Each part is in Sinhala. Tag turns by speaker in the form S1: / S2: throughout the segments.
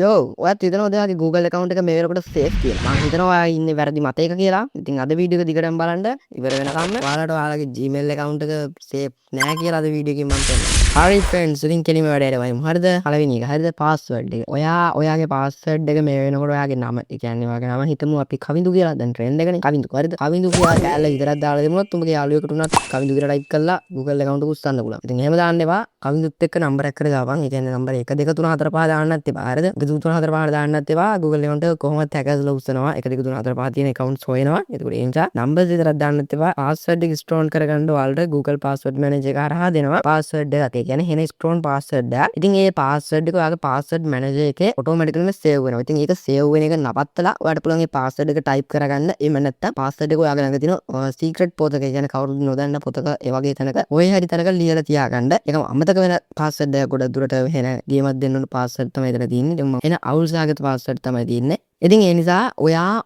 S1: යෝ ඔයත් හිතනවද ඔයාගේ Google account එක මේ වෙනකොට safe කියලා? මම හිතනවා ඔයා ඉන්නේ වැරදි මතයක කියලා. ඉතින් අද වීඩියෝ එක දිගටම බලන්න ඉවර වෙනකම්ම ඔයාලට ඔයාලගේ Gmail account එක safe නෑ කියලා අද වීඩියෝ එකකින් මම පෙන්නනවා. හරි friends ඉතින් කෙලිම වැඩේට වයිමු. හරිද? පළවෙනි එක. හරිද? password එක. ඔයාගේ password එක මේ වෙනකොට ඔයාගේ නම. ඒ කියන්නේ ඔයාගේ නම හිතමු අපි කවිඳු කියලා. දැන් trend එකනේ කවිඳු. හරිද? කවිඳු කියලා කැලේ විතරක් දාලා දෙමුනොත් උඹගේ යාළුවෙකුට උනත් කවිඳු කියලා type කරලා Google account එක උස්සන්න පුළුවන්. ඉතින් එහෙම දාන්න එපා. කවිඳුත් එක්ක number එකකට දාපන්. ඒ කියන්නේ number 1 2 3 4 5 දාන්නත් එපා. හරිද? 1 2 3 4 5 දාන්නත් එපා. Google account එක කොහොමද hackers උස්සනවා. 1 2 3 4 5 තියෙන accounts හොයනවා. එතකොට ඒ නිසා numbers විතරක් දාන්නත් එපා. password එක strong කරගන්න ඔයාලට Google password manager එක හරහා දෙනවා. password එකක්. ඒ කියන්නේ වෙන strong password එකක්. ඉතින් ඒ password එක ඔයාගේ password manager එකේ automatically save වෙනවා. ඉතින් ඒක save වෙන එක නවත්තලා ඔයාලට පුළුවන් මේ password එක type කරගන්න. එහෙම නැත්නම් password එක ඔයාගේ ළඟ තියෙන secret පොතක, ඒ කියන්නේ කවුරුත් නොදන්න පොතක, ඒ වගේ තැනක ඔය හරි තැනක ලියලා තියාගන්න. ඒක අමතක වෙන password එකක් ගොඩක් දුරට වෙන ගේමක් දෙන්න ඕන password තමයි එතන තියෙන්නේ. ඉතින් එන අවුල් සහගත password තමයි තියෙන්නේ. ඉතින් ඒ නිසා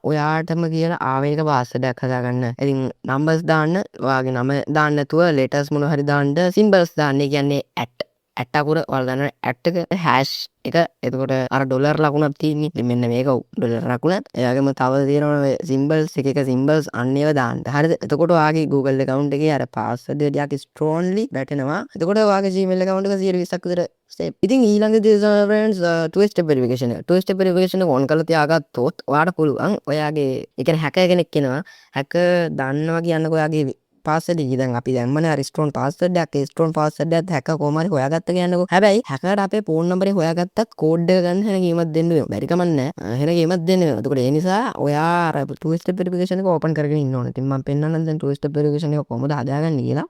S1: ඔයාටම කියලා ආවේනික password එකක් හදාගන්න. ඉතින් numbers දාන්න, ඔයාගේ නම දාන්න නැතුව letters මොනවා හරි දාන්න, symbols දාන්න. ඒ කියන්නේ at අකුර ඔයාලා දන්න at එක hash එක. එතකොට අර ඩොලර් ලකුණක් තියෙන්නේ. ඉතින් මෙන්න මේක ඩොලර් ලකුණ. එයාගෙම තව තියෙනවා symbols එක symbols අන්න ඒවා දාන්න. හරිද? එතකොට ඔයාගේ Google account එකේ අර password එක ටිකක් strongly වැටෙනවා. එතකොට ඔයාගේ Gmail account එක 120ක් විතර safe. ඉතින් ඊළඟ දේ තමයි friends two step verification එක. two step verification එක on කරලා තියාගත්තොත් ඔයාට පුළුවන් ඔයාගේ ඒ කියන්නේ hacker කෙනෙක් කෙනවා. hacker දන්නවා කියන්නකො ඔයාගේ password එක. දැන් අපි දැම්මනේ අර strong password එකක්. ඒ strong password එකත් hacker කොහොම හරි හොයාගත්ත කියන්නකො. හැබැයි hackerට අපේ phone number එක හොයාගත්තත් code එක ගන්න හැන ගේමක් දෙන්න වෙනවා. බැරි කමක් නැහැ. හැන ගේමක් දෙන්න වෙනවා. එතකොට ඒ නිසා ඔයා අර two step verification එක open කරගෙන ඉන්න ඕනේ. ඉතින් මම පෙන්නන්නම් දැන් two step verification එක කොහොමද හදාගන්නේ කියලා.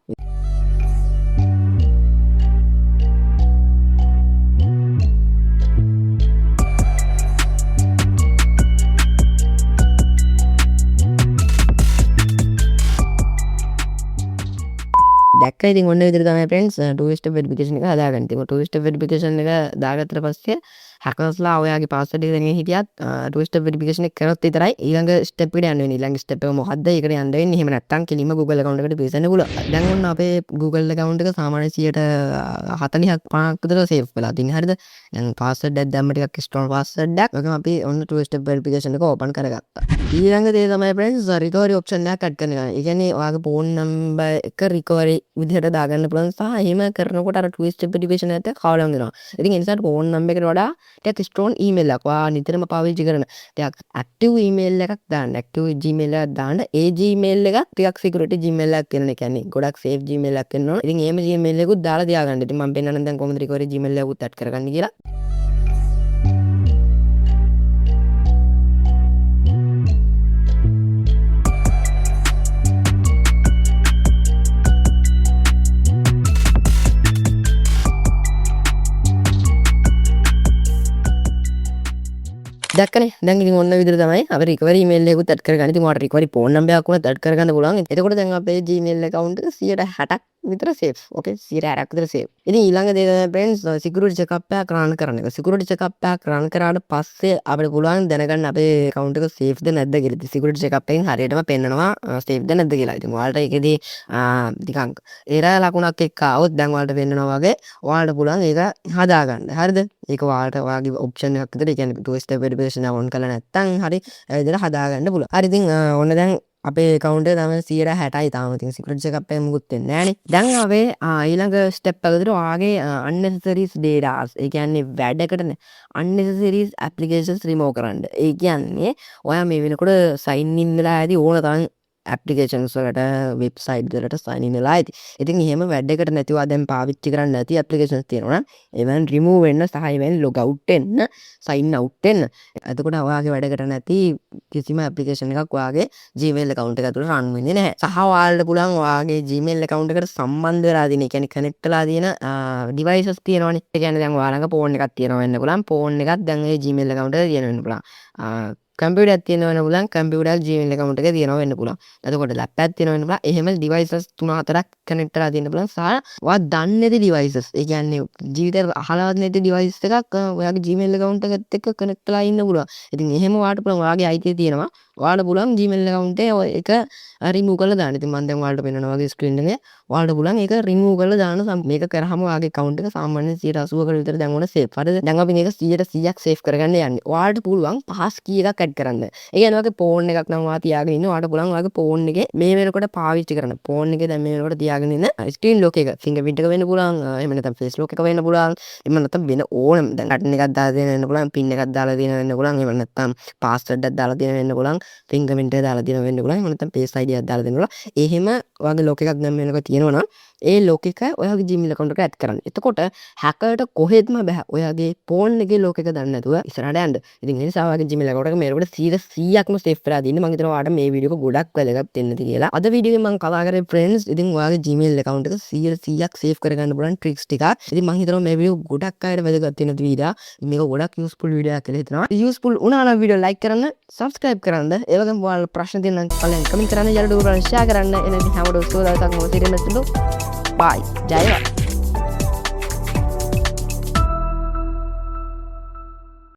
S1: දැක්ක ඉතින් ඔන්න විදිහට තමයි friends two step verification එක හදාගන්න. ඉතින් two step verification එක දාගත්තට පස්සේ hackers-ලා ඔයාගේ password එක දැනගෙන හිටියත් two step verification එක කරොත් විතරයි ඊළඟ step එකට යන්න වෙන්නේ. ඊළඟ step එක මොකද්ද? ඒකට යන්න වෙන්නේ. එහෙම නැත්නම් කෙලින්ම Google account එකට පිවිසෙන්න පුළුවන්. දැන් ඔන්න අපේ Google account එක සාමාන්‍ය 40ක් 50ක් විතර save වෙලා තියෙනවා. හරිද? දැන් password එකක් දැම්ම ටිකක් strong password එකක්. ඒකම අපි ඔන්න two step verification එක open කරගත්තා. ඊළඟ දේ තමයි friends recovery option එකක් add කරන එක. ඒ කියන්නේ ඔයාගේ phone number එක recovery විදිහට දාගන්න පුළුවන් සහ එහෙම කරනකොට අර two step verification එකට කවලම් වෙනවා. ඉතින් ඒ නිසා phone number එකට වඩා ටිකක් strong email එකක් ඔයා නිතරම පාවිච්චි කරන ටිකක් active email එකක් දාන්න. active Gmail එකක් දාන්න. ඒ Gmail එක ටිකක් security Gmail එකක් වෙන. ඒ කියන්නේ ගොඩක් safe Gmail එකක් වෙන්න ඕන. ඉතින් එහෙම Gmail එකකුත් දාලා තියාගන්න. ඉතින් මම පෙන්නන්න දැන් කොහොමද recovery Gmail එකකුත් add කරගන්නේ කියලා. දැක්කනේ දැන් ඉතින් ඔන්න විදිහට තමයි අපි recovery email එකකුත් add කරගන්න. ඉතින් ඔයාලට recovery phone number එකක් උනත් add කරගන්න පුළුවන්. එතකොට දැන් අපේ Gmail account එක 60ක් විතර safe. okay 60ක් විතර safe. ඉතින් ඊළඟ දේ තමයි friends security checkup එකක් run කරන එක. security checkup එකක් run කරාට පස්සේ අපිට පුළුවන් දැනගන්න අපේ account එක safe ද නැද්ද කියලා. ඉතින් security checkup එකෙන් හරියටම පෙන්නනවා safe ද නැද්ද කියලා. ඉතින් ඔයාලට ඒකෙදී නිකන් error ලකුණක් එක්ක આવොත් දැන් ඔයාලට පෙන්නනවා වගේ ඔයාලට පුළුවන් ඒක හදාගන්න. හරිද? ඒක ඔයාලට ඔයාගේ option එකක් විතර. ඒ කියන්නේ two step verification එක on කරලා නැත්නම් හරි ඒ විදිහට හදාගන්න පුළුවන්. හරි ඉතින් ඔන්න දැන් අපේ account එක තමයි 60යි තාම. ඉතින් security check up එක මුකුත් වෙන්නේ නැහනේ. දැන් අපේ ඊළඟ step එක විතර ඔයාගේ unnecessary data, ඒ කියන්නේ වැඩකට unnecessary applications remove කරන්න. ඒ කියන්නේ ඔයා මේ වෙනකොට sign in වෙලා ඇති ඕන තරම් applications වලට website වලට sign in වෙලා ඇති. ඉතින් එහෙම වැඩකට නැතිව දැන් පාවිච්චි කරන්න නැති applications තියෙනවා නම් ඒවෙන් remove වෙන්න සහ ඒවෙන් log out වෙන්න, sign out වෙන්න. එතකොට ඔයාගේ වැඩකට නැති කිසිම application එකක් ඔයාගේ Gmail account එක ඇතුළේ run වෙන්නේ නැහැ. සහ ඔයාලට පුළුවන් ඔයාගේ Gmail account එකට සම්බන්ධ වෙලා තියෙන, ඒ කියන්නේ connect වෙලා තියෙන devices තියෙනවනේ. ඒ කියන්නේ දැන් ඔයාලඟ phone එකක් තියෙනවා වෙන්න පුළුවන්. phone එකක් දැන් ඒ Gmail account එකට තියෙන වෙන්න පුළුවන්. computer එකක් තියෙනවා වෙන්න පුළුවන්. computer එක Gmail account එකේ තියෙනවා වෙන්න පුළුවන්. එතකොට laptop එකක් තියෙනවා වෙන්න පුළුවන්. එහෙම devices 3-4ක් connect වෙලා තියෙන්න පුළුවන්. සහ ඔයා දන්නේ නැති devices, ඒ කියන්නේ ජීවිතේ අහලවත් නැති device එකක් ඔයාගේ Gmail account එකත් එක්ක connect වෙලා ඉන්න පුළුවන්. ඉතින් එහෙම ඔයාට පුළුවන් ඔයාගේ අයිතිය තියෙනවා ඔයාලට පුළුවන් Gmail account එක remove කරලා දාන්න. ඉතින් මම දැන් ඔයාලට පෙන්නනවා වගේ screen එකේ ඔයාලට පුළුවන් ඒක remove කරලා දාන්න. මේක කරාම ඔයාගේ account එක සාමාන්‍යයෙන් 80%කට විතර දැන් ඕන save. හරිද? දැන් අපි මේක 100% save කරගන්න යන්නේ. ඔයාලට පුළුවන් pass key එකක් add කරන්න. ඒ කියන්නේ ඔයාගේ phone එකක් නම් ඔයා තියාගෙන ඉන්න. ඔයාලට පුළුවන් ඔයාගේ phone එකේ මේ වෙනකොට පාවිච්චි කරන්න. phone එකේ දැන් මේ වෙනකොට තියාගෙන ඉන්න screen lock එක fingerprint එක වෙන්න පුළුවන්. එහෙම නැත්නම් face lock එක වෙන්න පුළුවන්. එහෙම නැත්නම් වෙන ඕනම දැන් button එකක් දාලා දෙන්න වෙන්න පුළුවන්. pin එකක් දාලා දෙන්න වෙන්න පුළුවන්. එහෙම නැත්නම් password එකක් දාලා දෙන්න වෙන්න පුළුවන්. fingerprint එක දාලා දෙන්න වෙන්න පුළුවන්. එහෙම නැත්නම් face ID එකක් දාලා දෙන්න පුළුවන්. එහෙම ඔයාගේ lock එකක් දැන් මේක තියෙනවා නම් ඒ lock එක ඔයාගේ Gmail account එකට add කරන්න. එතකොට hacker ට කොහෙත්ම බෑ ඔයාගේ phone එකේ lock එක දන්නේ නැතුව ඉස්සරහට යන්න. ඉතින් ඒ නිසා ඔයාගේ Gmail account එක මේකට 100%ක්ම safe වෙලා තියෙන්නේ. මම හිතනවා ඔයාලට මේ වීඩියෝ එක ගොඩක් වැදගත් වෙන්න ඇති කියලා. අද වීඩියෝ එකෙන් මම කතා කරේ friends ඉතින් ඔයාගේ Gmail account එක 100%ක් safe කරගන්න පුළුවන් tricks ටිකක්. ඉතින් මම හිතනවා මේ වීඩියෝ ගොඩක් අයට වැදගත් වෙන වීඩියෝ. මේක ගොඩක් useful වීඩියෝ එකක් කියලා හිතනවා. useful වුණා නම් වීඩියෝ like කරන්න, subscribe කරන්න. ඒ වගේම ඔයාලා ප්‍රශ්න තියෙනවා නම් කලින් comment කරන්න, යාළුවෝ share කරන්න. එනදී හැමෝටම සුබ දවසක් මොකද ඉරෙන්න බye. ජයවා.